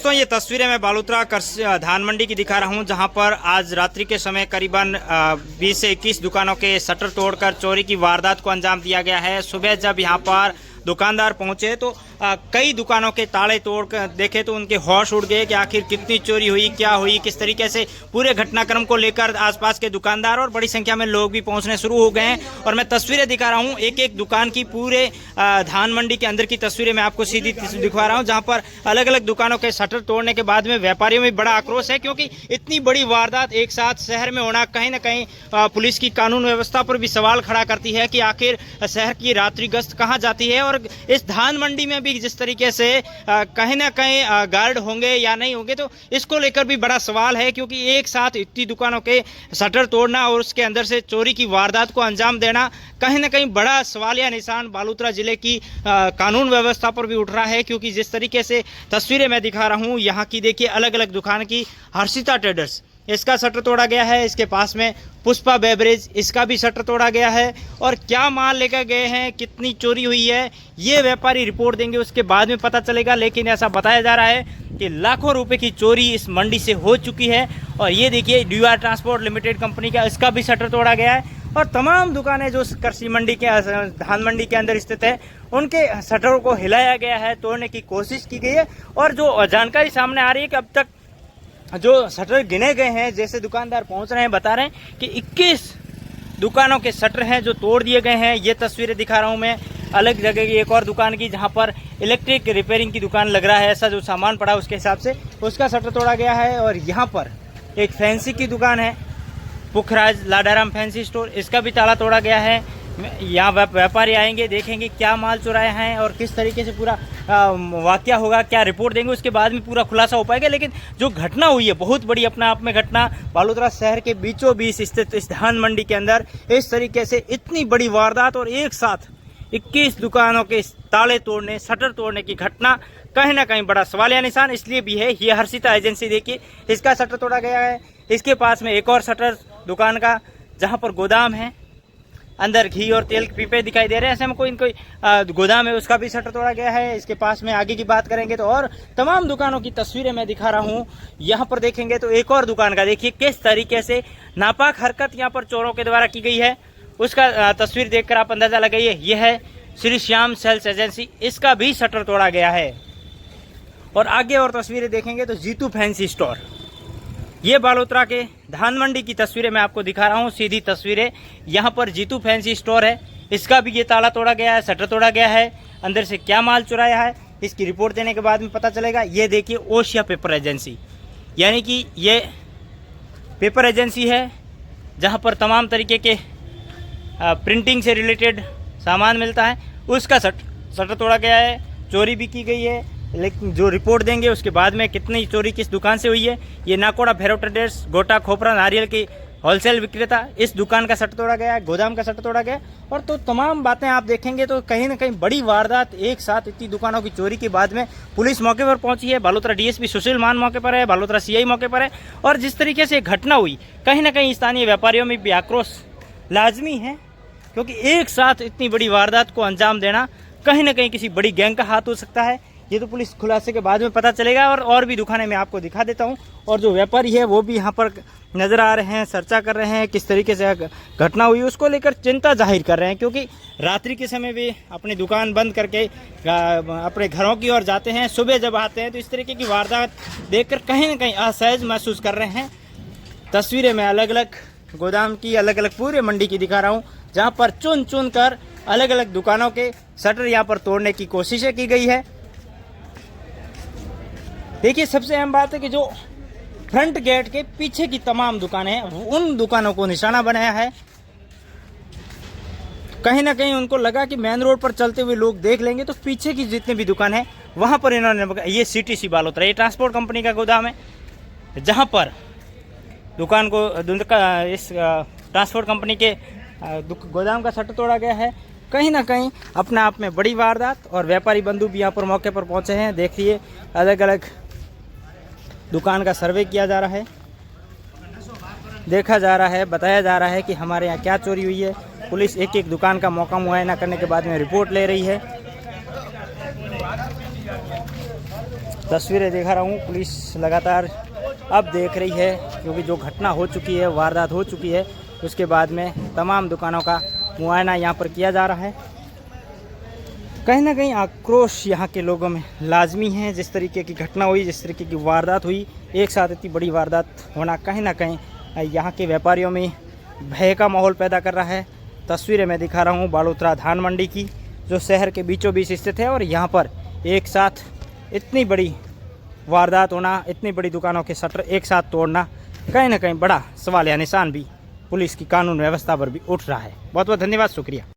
दोस्तों ये तस्वीरें मैं बालोतरा धान मंडी की दिखा रहा हूं, जहां पर आज रात्रि के समय करीबन 20 से 21 दुकानों के शटर तोड़कर चोरी की वारदात को अंजाम दिया गया है। सुबह जब यहां पर दुकानदार पहुंचे तो कई दुकानों के ताले तोड़ कर देखे तो उनके होश उड़ गए कि आखिर कितनी चोरी हुई, क्या हुई, किस तरीके से। पूरे घटनाक्रम को लेकर आसपास के दुकानदार और बड़ी संख्या में लोग भी पहुंचने शुरू हो गए हैं। और मैं तस्वीरें दिखा रहा हूं, एक एक दुकान की, पूरे धान मंडी के अंदर की तस्वीरें मैं आपको सीधी दिखा रहा हूं, जहां पर अलग अलग दुकानों के शटर तोड़ने के बाद में व्यापारियों में बड़ा आक्रोश है, क्योंकि इतनी बड़ी वारदात एक साथ शहर में होना कहीं ना कहीं पुलिस की कानून व्यवस्था पर भी सवाल खड़ा करती है कि आखिर शहर की रात्रि गश्त कहाँ जाती है। और इस धान मंडी में भी जिस तरीके से कहीं ना कहीं गार्ड होंगे या नहीं होंगे, तो इसको लेकर भी बड़ा सवाल है, क्योंकि एक साथ इतनी दुकानों के शटर तोड़ना और उसके अंदर से चोरी की वारदात को अंजाम देना कहीं ना कहीं बड़ा सवालिया निशान बालोतरा जिले की कानून व्यवस्था पर भी उठ रहा है। क्योंकि जिस तरीके से तस्वीरें मैं दिखा रहा हूँ, यहाँ की देखिए अलग अलग दुकान की, हर्षिता ट्रेडर्स, इसका शटर तोड़ा गया है। इसके पास में पुष्पा बेवरेज, इसका भी शटर तोड़ा गया है। और क्या माल लेकर गए हैं, कितनी चोरी हुई है, ये व्यापारी रिपोर्ट देंगे, उसके बाद में पता चलेगा। लेकिन ऐसा बताया जा रहा है कि लाखों रुपए की चोरी इस मंडी से हो चुकी है। और ये देखिए DUR ट्रांसपोर्ट लिमिटेड कंपनी का, इसका भी शटर तोड़ा गया है। और तमाम दुकानें जो कृषि मंडी के, धान मंडी के अंदर स्थित है, उनके शटरों को हिलाया गया है, तोड़ने की कोशिश की गई है। और जो जानकारी सामने आ रही है कि अब तक जो शटर गिने गए हैं, जैसे दुकानदार पहुंच रहे हैं, बता रहे हैं कि 21 दुकानों के शटर हैं जो तोड़ दिए गए हैं। ये तस्वीरें दिखा रहा हूं मैं अलग जगह की, एक और दुकान की, जहां पर इलेक्ट्रिक रिपेयरिंग की दुकान लग रहा है, ऐसा जो सामान पड़ा उसके हिसाब से उसका शटर तोड़ा गया है। और यहाँ पर एक फैंसी की दुकान है, पुखराज लाडाराम फैंसी स्टोर, इसका भी ताला तोड़ा गया है। यहाँ व्यापारी आएंगे, देखेंगे क्या माल चुराया है और किस तरीके से पूरा वाकया होगा, क्या रिपोर्ट देंगे, उसके बाद में पूरा खुलासा हो पाएगा। लेकिन जो घटना हुई है बहुत बड़ी अपने आप में घटना, बालोतरा शहर के बीचों बीच स्थित इस धान मंडी के अंदर इस तरीके से इतनी बड़ी वारदात और एक साथ 21 दुकानों के ताले तोड़ने, शटर तोड़ने की घटना कहीं ना कहीं बड़ा सवालिया निशान इसलिए भी है। ये हर्षिता एजेंसी देखिए, इसका शटर तोड़ा गया है। इसके पास में एक और शटर दुकान का, जहाँ पर गोदाम है, अंदर घी और तेल के पीपे दिखाई दे रहे हैं, ऐसे में कोई गोदाम है, उसका भी शटर तोड़ा गया है। इसके पास में आगे की बात करेंगे तो और तमाम दुकानों की तस्वीरें मैं दिखा रहा हूँ। यहाँ पर देखेंगे तो एक और दुकान का देखिए किस तरीके से नापाक हरकत यहाँ पर चोरों के द्वारा की गई है, उसका तस्वीर देखकर आप अंदाजा लगाइए। यह है श्री श्याम सेल्स एजेंसी, इसका भी शटर तोड़ा गया है। और आगे और तस्वीरें देखेंगे तो जीतू फैंसी स्टोर, ये बालोतरा के धान मंडी की तस्वीरें मैं आपको दिखा रहा हूँ, सीधी तस्वीरें। यहाँ पर जीतू फैंसी स्टोर है, इसका भी ये ताला तोड़ा गया है, शटर तोड़ा गया है। अंदर से क्या माल चुराया है इसकी रिपोर्ट देने के बाद में पता चलेगा। ये देखिए ओशिया पेपर एजेंसी, यानी कि ये पेपर एजेंसी है जहाँ पर तमाम तरीके के प्रिंटिंग से रिलेटेड सामान मिलता है, उसका शटर तोड़ा गया है, चोरी भी की गई है। लेकिन जो रिपोर्ट देंगे उसके बाद में कितनी चोरी किस दुकान से हुई है। ये नाकोड़ा भैरव ट्रेडर्स, गोटा खोपरा नारियल की होलसेल विक्रेता, इस दुकान का शटर तोड़ा गया है, गोदाम का शटर तोड़ा गया। और तो तमाम बातें आप देखेंगे तो कहीं ना कहीं बड़ी वारदात, एक साथ इतनी दुकानों की चोरी के बाद में पुलिस मौके पर पहुंची है। बालोतरा DSP सुशील मान मौके पर है, बालोतरा CI मौके पर है। और जिस तरीके से घटना हुई, कहीं ना कहीं स्थानीय व्यापारियों में भी आक्रोश लाजमी है, क्योंकि एक साथ इतनी बड़ी वारदात को अंजाम देना कहीं ना कहीं किसी बड़ी गैंग का हाथ हो सकता है। ये तो पुलिस खुलासे के बाद में पता चलेगा। और भी दुकानें मैं आपको दिखा देता हूँ। और जो व्यापारी है वो भी यहाँ पर नज़र आ रहे हैं, चर्चा कर रहे हैं किस तरीके से घटना हुई, उसको लेकर चिंता जाहिर कर रहे हैं। क्योंकि रात्रि के समय वे अपनी दुकान बंद करके अपने घरों की ओर जाते हैं, सुबह जब आते हैं तो इस तरीके की वारदात देखकर कहीं ना कहीं असहज महसूस कर रहे हैं। तस्वीरें मैं अलग अलग गोदाम की, अलग अलग पूरे मंडी की दिखा रहा हूँ, जहाँ पर चुन चुन कर अलग अलग दुकानों के शटर यहाँ पर तोड़ने की कोशिशें की गई है। देखिए सबसे अहम बात है कि जो फ्रंट गेट के पीछे की तमाम दुकानें हैं, उन दुकानों को निशाना बनाया है। कहीं ना कहीं उनको लगा कि मेन रोड पर चलते हुए लोग देख लेंगे, तो पीछे की जितनी भी दुकान है वहां पर इन्होंने, ये CTC बालोतरा, ये ट्रांसपोर्ट कंपनी का गोदाम है, जहां पर दुकान को इस ट्रांसपोर्ट कंपनी के गोदाम का शटर तोड़ा गया है। कहीं ना कहीं अपने आप में बड़ी वारदात। और व्यापारी बंधु भी यहाँ पर मौके पर पहुंचे हैं। देखिए अलग अलग दुकान का सर्वे किया जा रहा है, देखा जा रहा है, बताया जा रहा है कि हमारे यहाँ क्या चोरी हुई है। पुलिस एक एक दुकान का मौका मुआयना करने के बाद में रिपोर्ट ले रही है। तस्वीरें दिखा रहा हूँ। पुलिस लगातार अब देख रही है, क्योंकि जो घटना हो चुकी है, वारदात हो चुकी है, उसके बाद में तमाम दुकानों का मुआयना यहाँ पर किया जा रहा है। कहीं ना कहीं आक्रोश यहाँ के लोगों में लाजमी है। जिस तरीके की घटना हुई, जिस तरीके की वारदात हुई, एक साथ इतनी बड़ी वारदात होना कहीं ना कहीं यहाँ के व्यापारियों में भय का माहौल पैदा कर रहा है। तस्वीरें मैं दिखा रहा हूँ बालोतरा धान मंडी की, जो शहर के बीचों बीच स्थित है, और यहाँ पर एक साथ इतनी बड़ी वारदात होना, इतनी बड़ी दुकानों के शटर एक साथ तोड़ना, कहीं ना कहीं बड़ा सवाल या निशान भी पुलिस की कानून व्यवस्था पर भी उठ रहा है। बहुत बहुत धन्यवाद, शुक्रिया।